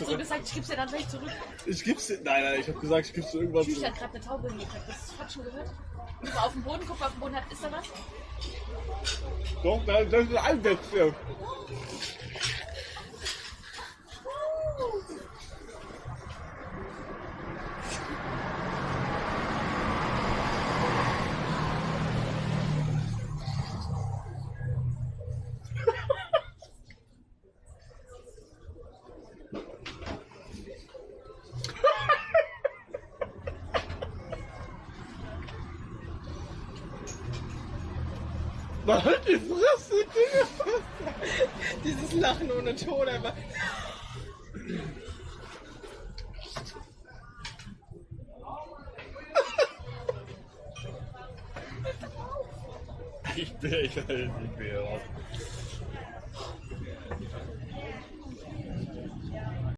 halt so gesagt, ich gib's dir dann gleich zurück. Ich gib's dir. Nein, ich hab gesagt, ich gib's dir irgendwann Tschüss, zurück. hat gerade eine Taube hingekriegt. Das hat schon gehört. Guck mal auf den Boden, guck mal auf den Boden. Ist da was? Doch, das ist ein Einwechsel. Man hat die Fresse, Digga. Dieses Lachen ohne Ton einfach. Ich bin echt nicht mehr.